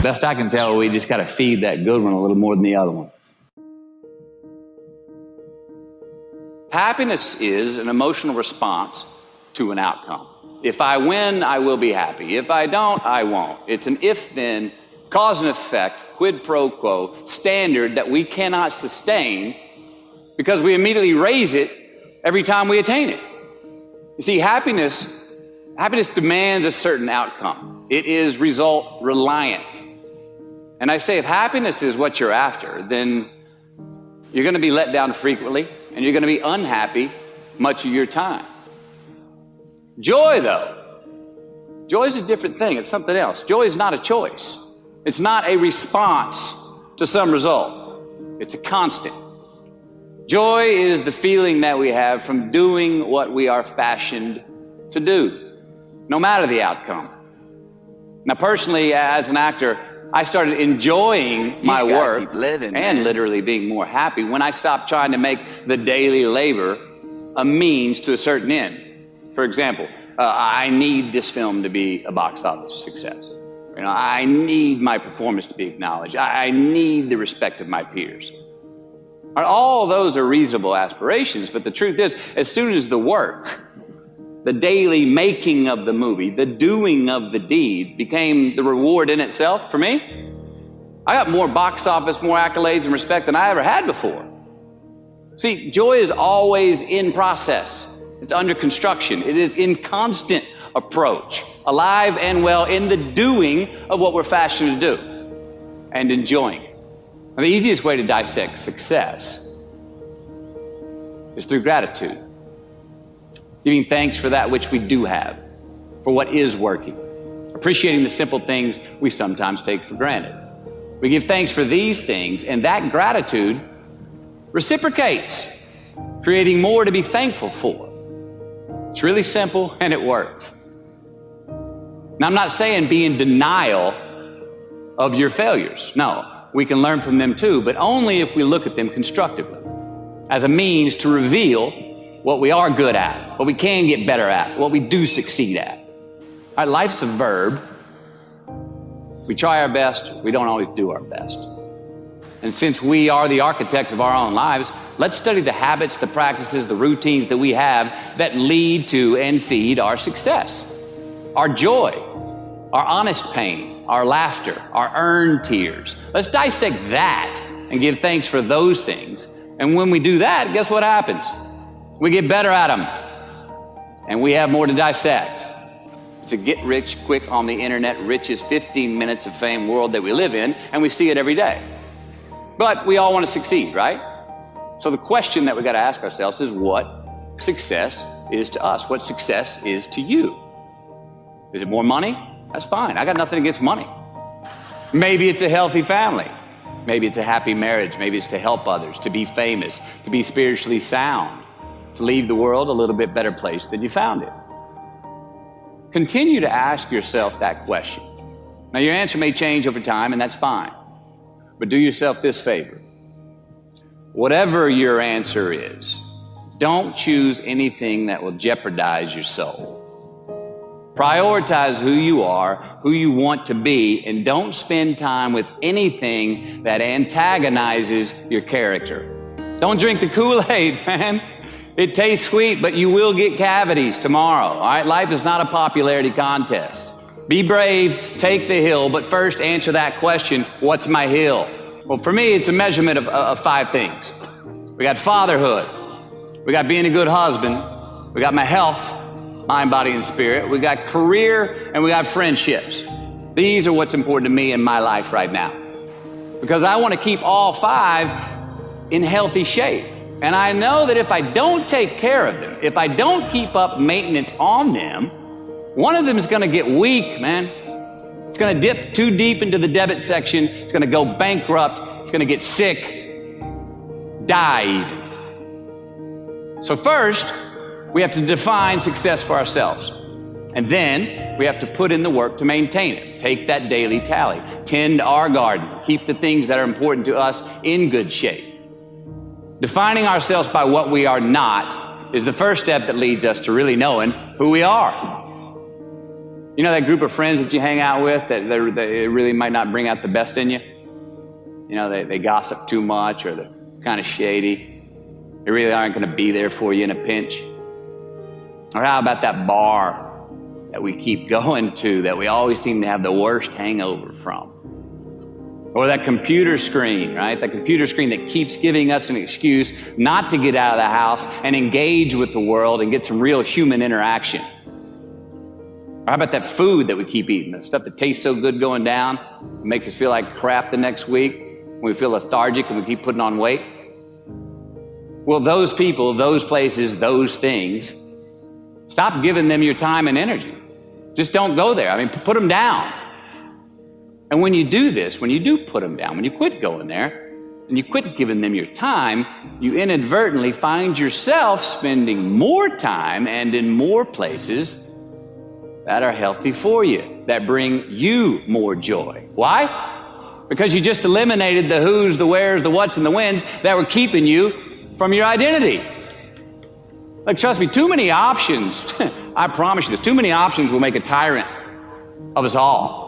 Best I can tell, we just got to feed that good one a little more than the other one. Happiness is an emotional response to an outcome. If I win, I will be happy. If I don't, I won't. It's an if-then, cause and effect, quid pro quo standard that we cannot sustain because we immediately raise it every time we attain it. You see, happiness demands a certain outcome. It is result reliant. And I say, if happiness is what you're after, then you're going to be let down frequently, and you're going to be unhappy much of your time. Joy, though, joy is a different thing. It's something else. Joy is not a choice. It's not a response to some result. It's a constant. Joy is the feeling that we have from doing what we are fashioned to do, no matter the outcome. Now, personally, as an actor, I started enjoying my work and literally being more happy when I stopped trying to make the daily labor a means to a certain end. For example, I need this film to be a box office success. I need my performance to be acknowledged. I need the respect of my peers. All those are reasonable aspirations, but the truth is, as soon as the work, the daily making of the movie, the doing of the deed became the reward in itself for me, I got more box office, more accolades and respect than I ever had before. See, joy is always in process. It's under construction. It is in constant approach, alive and well in the doing of what we're fashioned to do and enjoying it. Now, the easiest way to dissect success is through gratitude. Giving thanks for that which we do have, for what is working, appreciating the simple things we sometimes take for granted. We give thanks for these things, and that gratitude reciprocates, creating more to be thankful for. It's really simple, and it works. Now, I'm not saying be in denial of your failures. No, we can learn from them too, but only if we look at them constructively, as a means to reveal what we are good at, what we can get better at, what we do succeed at. All right, life's a verb. We try our best, we don't always do our best. And since we are the architects of our own lives, let's study the habits, the practices, the routines that we have that lead to and feed our success, our joy, our honest pain, our laughter, our earned tears. Let's dissect that and give thanks for those things. And when we do that, guess what happens? We get better at them, and we have more to dissect. It's a get-rich-quick on the internet, richest 15 minutes of fame world that we live in, and we see it every day. But we all want to succeed, right? So the question that we got to ask ourselves is what success is to us, what success is to you. Is it more money? That's fine. I got nothing against money. Maybe it's a healthy family. Maybe it's a happy marriage. Maybe it's to help others, to be famous, to be spiritually sound, to leave the world a little bit better place than you found it. Continue to ask yourself that question. Now, your answer may change over time, and that's fine. But do yourself this favor. Whatever your answer is, don't choose anything that will jeopardize your soul. Prioritize who you are, who you want to be, and don't spend time with anything that antagonizes your character. Don't drink the Kool-Aid, man. It tastes sweet, but you will get cavities tomorrow, all right? Life is not a popularity contest. Be brave, take the hill, but first answer that question, what's my hill? Well, for me, it's a measurement of 5 things. We got fatherhood. We got being a good husband. We got my health, mind, body, and spirit. We got career, and we got friendships. These are what's important to me in my life right now. Because I want to keep all 5 in healthy shape. And I know that if I don't take care of them, if I don't keep up maintenance on them, one of them is going to get weak, man. It's going to dip too deep into the debit section. It's going to go bankrupt. It's going to get sick, die even. So first, we have to define success for ourselves. And then we have to put in the work to maintain it. Take that daily tally. Tend our garden. Keep the things that are important to us in good shape. Defining ourselves by what we are not is the first step that leads us to really knowing who we are. You know that group of friends that you hang out with that they really might not bring out the best in you? You know, they gossip too much, or they're kind of shady. They really aren't going to be there for you in a pinch. Or how about that bar that we keep going to that we always seem to have the worst hangover from? Or that computer screen, right? That computer screen that keeps giving us an excuse not to get out of the house and engage with the world and get some real human interaction. Or how about that food that we keep eating, the stuff that tastes so good going down, it makes us feel like crap the next week, when we feel lethargic and we keep putting on weight? Well, those people, those places, those things, stop giving them your time and energy. Just don't go there. I mean, put them down. And when you do this, when you do put them down, when you quit going there, and you quit giving them your time, you inadvertently find yourself spending more time and in more places that are healthy for you, that bring you more joy. Why? Because you just eliminated the who's, the where's, the what's, and the when's that were keeping you from your identity. Like, trust me, too many options, I promise you, too many options will make a tyrant of us all.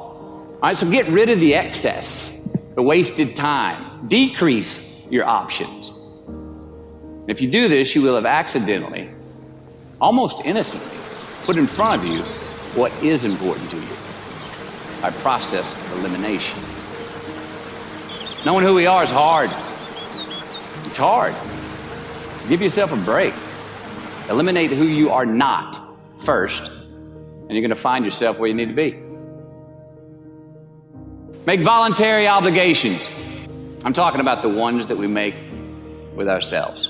All right, so get rid of the excess, the wasted time. Decrease your options. And if you do this, you will have accidentally, almost innocently, put in front of you what is important to you by process of elimination. Knowing who we are is hard. It's hard. Give yourself a break. Eliminate who you are not first, and you're going to find yourself where you need to be. Make voluntary obligations. I'm talking about the ones that we make with ourselves,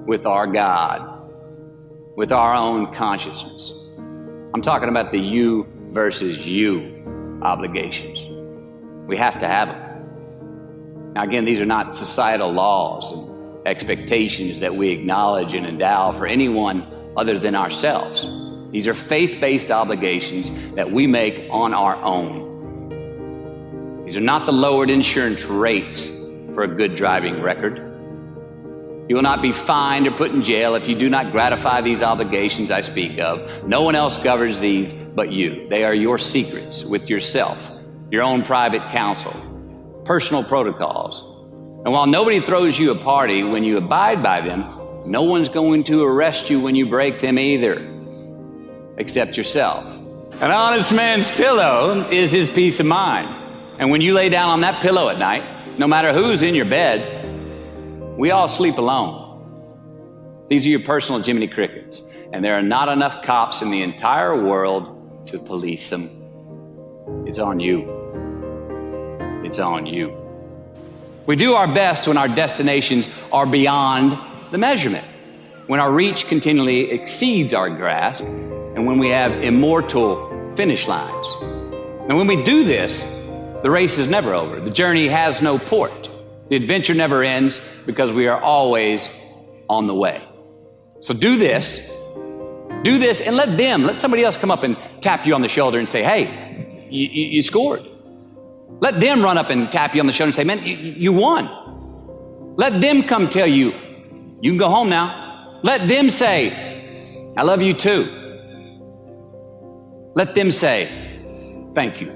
with our God, with our own consciousness. I'm talking about the you versus you obligations. We have to have them. Now, again, these are not societal laws and expectations that we acknowledge and endow for anyone other than ourselves. These are faith-based obligations that we make on our own. These are not the lowered insurance rates for a good driving record. You will not be fined or put in jail if you do not gratify these obligations I speak of. No one else governs these but you. They are your secrets with yourself, your own private counsel, personal protocols. And while nobody throws you a party when you abide by them, no one's going to arrest you when you break them either, except yourself. An honest man's pillow is his peace of mind. And when you lay down on that pillow at night, no matter who's in your bed, we all sleep alone. These are your personal Jiminy Crickets, and there are not enough cops in the entire world to police them. It's on you. It's on you. We do our best when our destinations are beyond the measurement, when our reach continually exceeds our grasp, and when we have immortal finish lines. And when we do this, the race is never over. The journey has no port. The adventure never ends because we are always on the way. So do this, and let somebody else come up and tap you on the shoulder and say, hey, you scored. Let them run up and tap you on the shoulder and say, man, you won. Let them come tell you, you can go home now. Let them say, I love you too. Let them say, thank you.